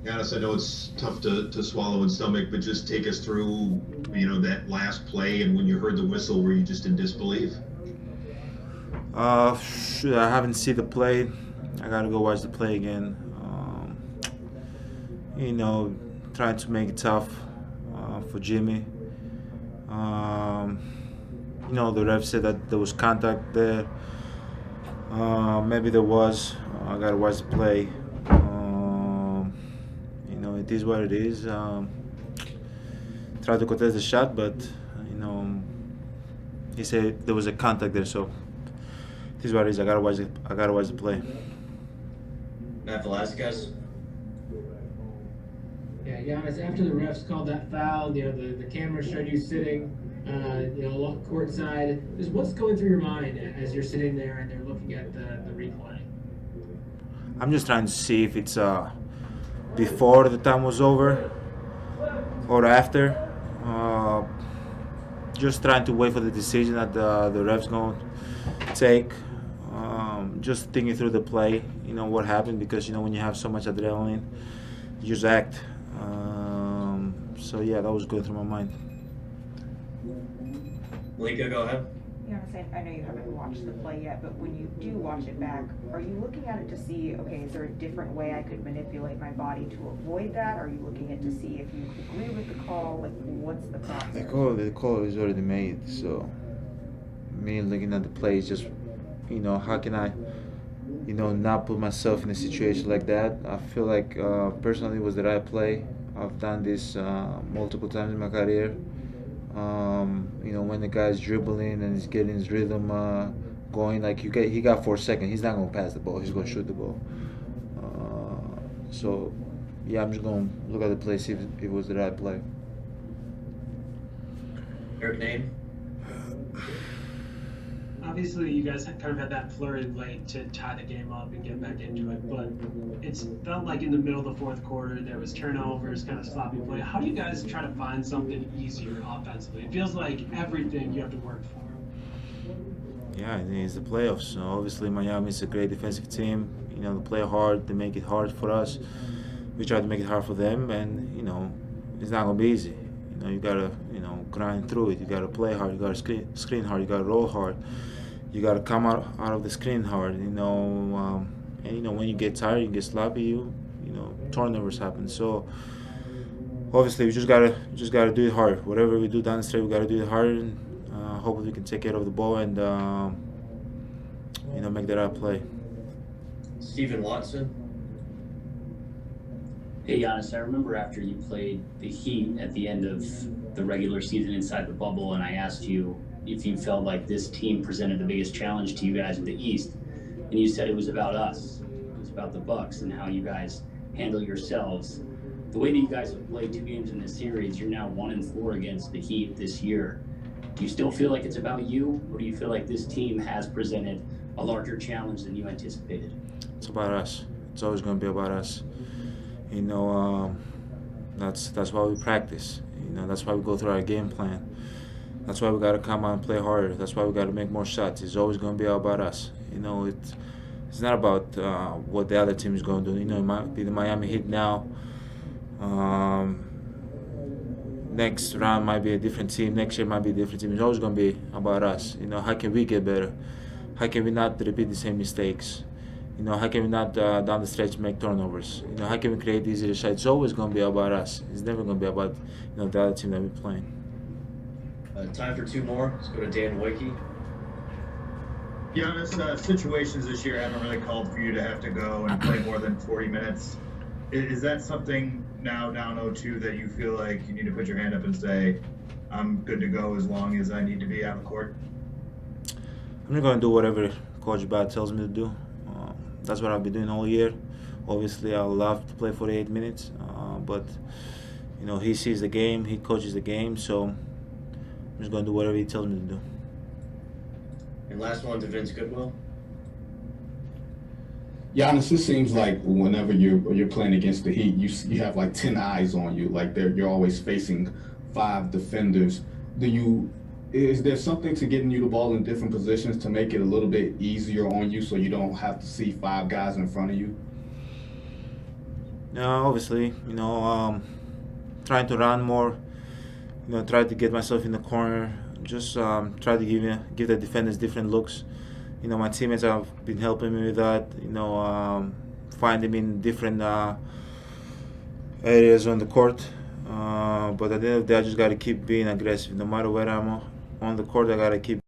Giannis, I know it's tough to swallow and stomach, but just take us through, that last play and when you heard the whistle, were you just in disbelief? I haven't seen the play. I gotta go watch the play again. You know, trying to make it tough for Jimmy. Um, the ref said that there was contact there. Maybe there was. I gotta watch the play. It is what it is. Tried to contest the shot, but you know, he said there was a contact there, so it is what it is. I gotta watch the play. Matt Velasquez. Yeah, Giannis, after the refs called that foul, the camera showed you sitting, courtside. Just what's going through your mind as you're sitting there and they're looking at the replay? I'm just trying to see if it's before the time was over or after. Just trying to wait for the decision that the refs going to take. Just thinking through the play, what happened, because when you have so much adrenaline, you just act. So yeah, that was going through my mind. Malika, go ahead. I know you haven't watched the play yet, but when you do watch it back, are you looking at it to see, okay, is there a different way I could manipulate my body to avoid that? Are you looking at it to see if you agree with the call? Like, what's the process? The call is already made, so me looking at the play is just, how can I, not put myself in a situation like that. I feel like personally it was the right play. I've done this multiple times in my career. When the guy's dribbling and he's getting his rhythm going, like he got 4 seconds. He's not gonna pass the ball. He's gonna shoot the ball. So, yeah, I'm just gonna look at the play, see if it was the right play. Eric Name. Obviously, you guys kind of had that flurry late to tie the game up and get back into it, but it's felt like in the middle of the fourth quarter there was turnovers, kind of sloppy play. How do you guys try to find something easier offensively? It feels like everything you have to work for. Yeah, it's the playoffs. So obviously, Miami's a great defensive team. They play hard. They make it hard for us. We try to make it hard for them, and it's not gonna be easy. You gotta grind through it. You gotta play hard. You gotta screen hard. You gotta roll hard. You gotta come out of the screen hard. And when you get tired, you get sloppy. Turnovers happen. So obviously, we just gotta do it hard. Whatever we do down the stretch, we gotta do it hard. And hopefully, we can take care of the ball and make that right play. Stephen Watson. Hey Giannis, I remember after you played the Heat at the end of the regular season inside the bubble, and I asked you if you felt like this team presented the biggest challenge to you guys in the East, and you said it was about us. It was about the Bucks and how you guys handle yourselves. The way that you guys have played 2 games in this series, you're now 1-4 against the Heat this year. Do you still feel like it's about you, or do you feel like this team has presented a larger challenge than you anticipated? It's about us. It's always going to be about us. That's why we practice. That's why we go through our game plan. That's why we got to come out and play harder. That's why we got to make more shots. It's always going to be about us. It's not about what the other team is going to do. It might be the Miami Heat now. Next round might be a different team. Next year might be a different team. It's always going to be about us. How can we get better? How can we not repeat the same mistakes? How can we not down the stretch make turnovers? How can we create easier shots? It's always going to be about us. It's never going to be about the other team that we're playing. Time for 2 more. Let's go to Dan Wojcicki. Giannis, situations this year haven't really called for you to have to go and play more than 40 minutes. Is that something now down 0-2 that you feel like you need to put your hand up and say, I'm good to go as long as I need to be out of the court? I'm just going to do whatever Coach Bad tells me to do. That's what I've been doing all year. Obviously, I would love to play 48 minutes, but he sees the game, he coaches the game, so I'm just going to do whatever he tells me to do. And last one to Vince Goodwill. Giannis, it seems like whenever you're playing against the Heat, you have like 10 eyes on you. Like you're always facing 5 defenders. Is there something to getting you the ball in different positions to make it a little bit easier on you, so you don't have to see 5 guys in front of you? Obviously, trying to run more. Try to get myself in the corner. Just try to give the defenders different looks. My teammates have been helping me with that. Find them in different areas on the court. But at the end of the day, I just got to keep being aggressive. No matter where I'm on the court, I got to keep.